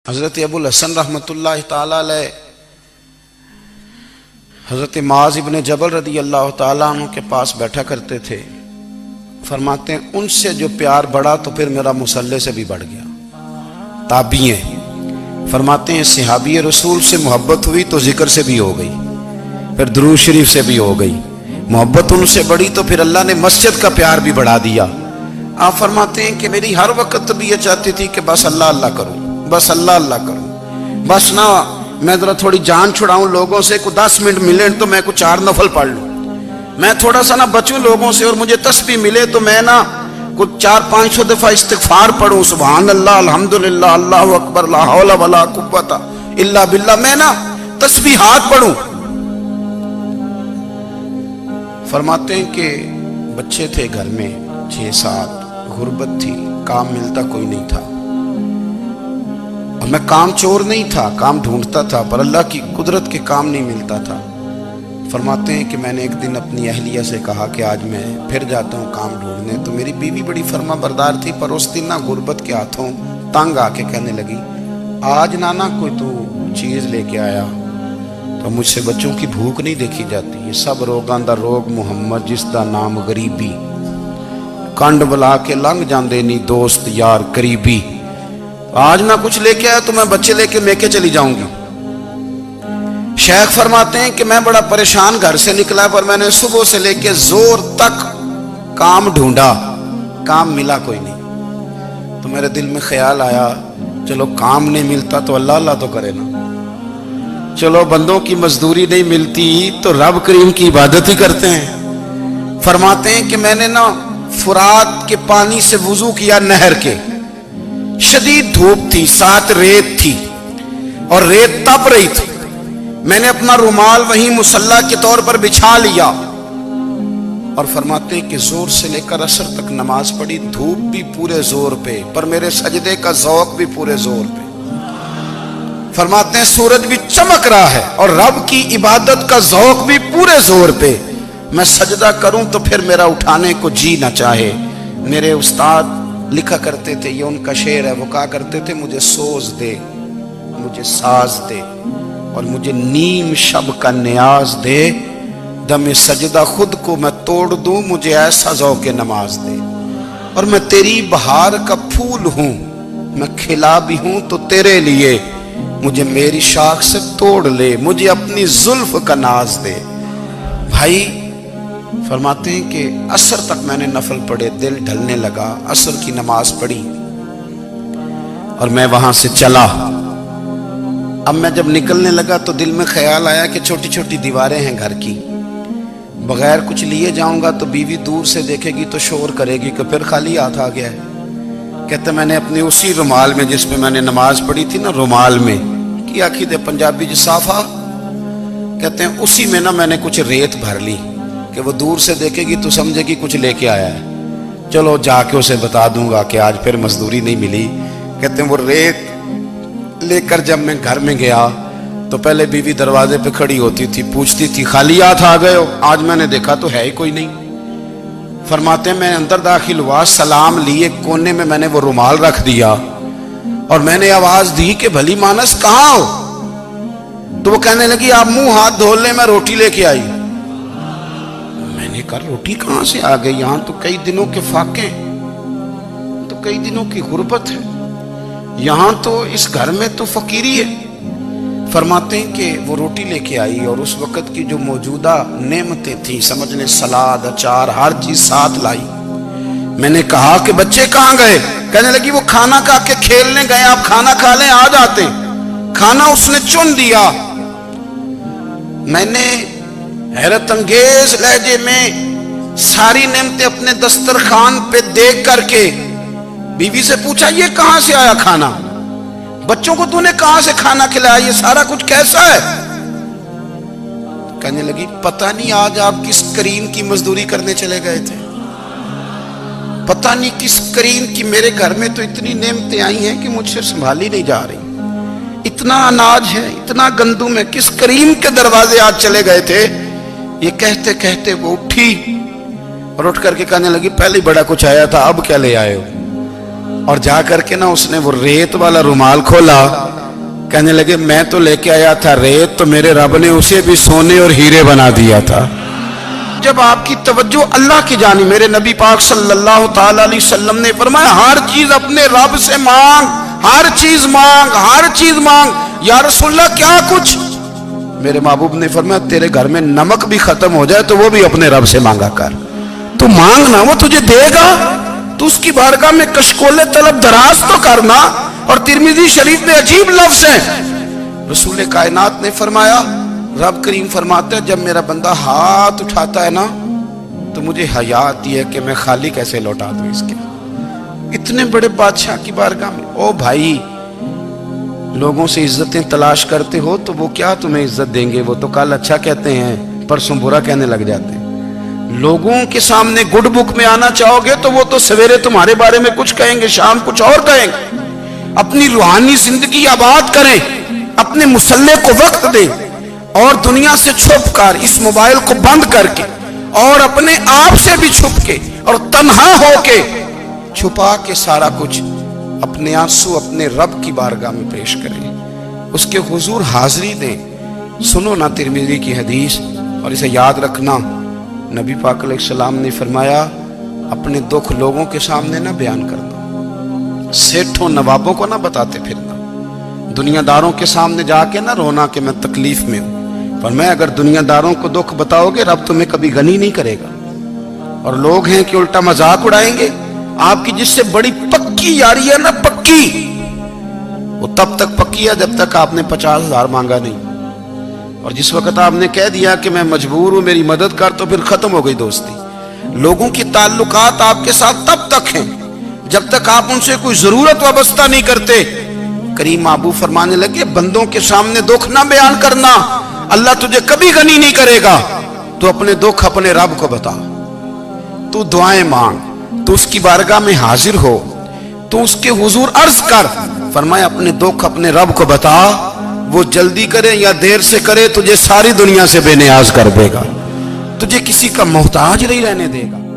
حضرت ابو الحسن رحمۃ اللہ تعالی علیہ حضرت معاذ ابن جبل رضی اللہ تعالیٰ عنہ کے پاس بیٹھا کرتے تھے۔ فرماتے ہیں ان سے جو پیار بڑھا تو پھر میرا مصلی سے بھی بڑھ گیا۔ تابعی ہیں، فرماتے ہیں صحابی رسول سے محبت ہوئی تو ذکر سے بھی ہو گئی، پھر درود شریف سے بھی ہو گئی۔ محبت ان سے بڑھی تو پھر اللہ نے مسجد کا پیار بھی بڑھا دیا۔ آپ فرماتے ہیں کہ میری ہر وقت بھی یہ چاہتی تھی کہ بس اللہ اللہ کروں، بس اللہ اللہ کروں، بس نہ میں ذرا تھوڑی جان چھڑاؤں لوگوں سے، کو 10 منٹ ملے تو میں کچھ 4 نفل پڑھ لوں، میں تھوڑا سا نہ بچوں لوگوں سے، اور مجھے تسبیح ملے تو میں نہ کچھ 400-500 دفعہ استغفار پڑھوں، سبحان اللہ، الحمدللہ، اللہ اکبر، لا حول ولا قوت الا باللہ، میں نہ تسبیحات پڑھوں۔ فرماتے ہیں کہ بچے تھے گھر میں 6-7، غربت تھی، کام ملتا کوئی نہیں تھا، اور میں کام چور نہیں تھا، کام ڈھونڈتا تھا، پر اللہ کی قدرت کے کام نہیں ملتا تھا۔ فرماتے ہیں کہ میں نے ایک دن اپنی اہلیہ سے کہا کہ آج میں پھر جاتا ہوں کام ڈھونڈنے، تو میری بیوی بڑی فرما بردار تھی، پر اس دن نہ غربت کے ہاتھوں تنگ آ کے کہنے لگی آج نانا کوئی تو چیز لے کے آیا، تو مجھ سے بچوں کی بھوک نہیں دیکھی جاتی، یہ سب روگاں دا روگ محمد جس دا نام غریبی، کنڈ بلا کے لنگ جاندے نہیں دوست یار قریبی، آج نہ کچھ لے کے آیا تو میں بچے لے کے میکے چلی جاؤں گی۔ شیخ فرماتے ہیں کہ میں بڑا پریشان گھر سے نکلا، پر میں نے صبح سے لے کے زور تک کام ڈھونڈا، کام ملا کوئی نہیں، تو میرے دل میں خیال آیا چلو کام نہیں ملتا تو اللہ اللہ تو کرے نا، چلو بندوں کی مزدوری نہیں ملتی تو رب کریم کی عبادت ہی کرتے ہیں۔ فرماتے ہیں کہ میں نے نا فرات کے پانی سے وضو کیا، نہر کے، شدید دھوپ تھی، ساتھ ریت تھی اور ریت تپ رہی تھی، میں نے اپنا رومال وہیں مصلی کے طور پر بچھا لیا، اور فرماتے ہیں کہ زور سے لے کر عصر تک نماز پڑھی، دھوپ بھی پورے زور پہ، پر میرے سجدے کا ذوق بھی پورے زور پہ۔ فرماتے ہیں سورج بھی چمک رہا ہے اور رب کی عبادت کا ذوق بھی پورے زور پہ، میں سجدہ کروں تو پھر میرا اٹھانے کو جی نہ چاہے۔ میرے استاد لکھا کرتے تھے، یہ ان کا شعر ہے، وہ کہا کرتے تھے مجھے سوز دے، مجھے ساز دے، اور مجھے نیم شب کا نیاز دے، دم سجدہ خود کو میں توڑ دوں، مجھے ایسا ذوق نماز دے، اور میں تیری بہار کا پھول ہوں، میں کھلا بھی ہوں تو تیرے لیے، مجھے میری شاخ سے توڑ لے، مجھے اپنی زلف کا ناز دے۔ بھائی فرماتے ہیں کہ عصر تک میں نے نفل پڑھے، دل ڈھلنے لگا، عصر کی نماز پڑھی اور میں وہاں سے چلا۔ اب میں جب نکلنے لگا تو دل میں خیال آیا کہ چھوٹی چھوٹی دیواریں ہیں گھر کی، بغیر کچھ لیے جاؤں گا تو بیوی دور سے دیکھے گی تو شور کرے گی کہ پھر خالی ہاتھ آ گیا ہے۔ کہتے میں نے اپنے اسی رومال میں جس میں میں نے نماز پڑھی تھی نا، رومال میں کی آخی دے پنجابی جسافہ کہتے ہیں، اسی میں نا میں نے کچھ ریت بھر لی کہ وہ دور سے دیکھے گی تو سمجھے گی کچھ لے کے آیا ہے، چلو جا کے اسے بتا دوں گا کہ آج پھر مزدوری نہیں ملی۔ کہتے ہیں وہ ریت لے کر جب میں گھر میں گیا تو پہلے بیوی دروازے پہ کھڑی ہوتی تھی، پوچھتی تھی خالی ہاتھ آ گئے ہو؟ آج میں نے دیکھا تو ہے ہی کوئی نہیں۔ فرماتے ہیں میں اندر داخل ہوا، سلام لیے، کونے میں میں نے وہ رومال رکھ دیا اور میں نے آواز دی کہ بھلی مانس کہاں ہو؟ تو وہ کہنے لگی آپ منہ ہاتھ دھو لیں، میں روٹی لے کے آئی۔ میں نے کہا روٹی کہاں سے آ گئی؟ یہاں تو کئی دنوں کے فاقے، تو کئی دنوں کی غربت ہے، یہاں تو اس گھر میں تو فقیری ہے۔ فرماتے ہیں کہ وہ روٹی لے کے آئی اور اس وقت کی جو موجودہ نعمتیں تھیں، سمجھ لیں سلاد، اچار، ہر چیز ساتھ لائی۔ میں نے کہا کہ بچے کہاں گئے؟ کہنے لگی وہ کھانا کھا کے کھیلنے گئے، آپ کھانا کھا لیں آ جاتے۔ کھانا اس نے چن دیا۔ میں نے حیرت انگیز لہجے میں ساری نعمتیں اپنے دسترخوان پہ دیکھ کر کے بیوی سے پوچھا یہ کہاں سے آیا کھانا؟ بچوں کو تو نے کہاں سے کھانا کھلایا؟ یہ سارا کچھ کیسا ہے؟ کہنے لگی پتہ نہیں آج آپ کس کریم کی مزدوری کرنے چلے گئے تھے، پتہ نہیں کس کریم کی، میرے گھر میں تو اتنی نعمتیں آئی ہیں کہ مجھ سے سنبھالی نہیں جا رہی، اتنا اناج ہے، اتنا گندم ہے، کس کریم کے دروازے آج چلے گئے تھے؟ یہ کہتے کہتے وہ اٹھی اور اٹھ کر کے کہنے لگی پہلے بڑا کچھ آیا تھا، اب کیا لے آئے ہو؟ اور جا کر کے نا اس نے وہ ریت والا رومال کھولا کہنے لگے میں تو لے کے آیا تھا ریت، تو میرے رب نے اسے بھی سونے اور ہیرے بنا دیا تھا۔ جب آپ کی توجہ اللہ کی جانب، میرے نبی پاک صلی اللہ تعالی علیہ وسلم نے فرمایا ہر چیز اپنے رب سے مانگ، ہر چیز مانگ، ہر چیز مانگ۔ یا رسول اللہ کیا کچھ؟ میرے محبوب نے فرمایا تیرے گھر میں نمک بھی ختم ہو جائے تو وہ بھی اپنے رب سے مانگا کر، تو مانگنا وہ تجھے دے گا، تو اس کی بارگاہ میں کشکول طلب دراز تو کرنا۔ اور ترمذی شریف میں عجیب لفظ ہے، رسول کائنات نے فرمایا، رب کریم فرماتا ہے جب میرا بندہ ہاتھ اٹھاتا ہے نا تو مجھے حیا آتی ہے کہ میں خالی کیسے لوٹا دوں اس کے۔ اتنے بڑے بادشاہ کی بارگاہ میں، او بھائی لوگوں سے عزتیں تلاش کرتے ہو تو وہ کیا تمہیں عزت دیں گے؟ وہ تو کل اچھا کہتے ہیں پرسوں برا کہنے لگ جاتے ہیں۔ لوگوں کے سامنے گڈ بک میں آنا چاہو گے تو وہ تو سویرے تمہارے بارے میں کچھ کہیں گے، شام کچھ اور کہیں گے۔ اپنی روحانی زندگی آباد کریں، اپنے مصلح کو وقت دیں، اور دنیا سے چھپ کر اس موبائل کو بند کر کے اور اپنے آپ سے بھی چھپ کے اور تنہا ہو کے چھپا کے سارا کچھ اپنے آنسو اپنے رب کی بارگاہ میں پیش کریں، اس کے حضور حاضری دیں۔ سنو نا ترمذی کی حدیث، اور اسے یاد رکھنا، نبی پاک علیہ السلام نے فرمایا اپنے دکھ لوگوں کے سامنے نہ بیان کرنا، سیٹھوں نوابوں کو نہ بتاتے پھرنا، دنیا داروں کے سامنے جا کے نہ رونا کہ میں تکلیف میں ہوں۔ فرمایا اگر دنیا داروں کو دکھ بتاؤ گے رب تمہیں کبھی غنی نہیں کرے گا، اور لوگ ہیں کہ الٹا مذاق اڑائیں گے۔ آپ کی جس سے بڑی پکی یاری ہے نا، پکی، وہ تب تک پکی ہے جب تک آپ نے 50,000 مانگا نہیں، اور جس وقت آپ نے کہہ دیا کہ میں مجبور ہوں میری مدد کر تو پھر ختم ہو گئی دوستی۔ لوگوں کی تعلقات آپ کے ساتھ تب تک ہیں جب تک آپ ان سے کوئی ضرورت وابستہ نہیں کرتے۔ کریم محبوب فرمانے لگے بندوں کے سامنے دکھ نہ بیان کرنا، اللہ تجھے کبھی غنی نہیں کرے گا۔ تو اپنے دکھ اپنے رب کو بتا، تو دعائیں مانگ، تو اس کی بارگاہ میں حاضر ہو، تو اس کے حضور عرض کر۔ فرمایا اپنے دکھ اپنے رب کو بتا، وہ جلدی کرے یا دیر سے کرے تجھے ساری دنیا سے بے نیاز کر دے گا، تجھے کسی کا محتاج نہیں رہنے دے گا۔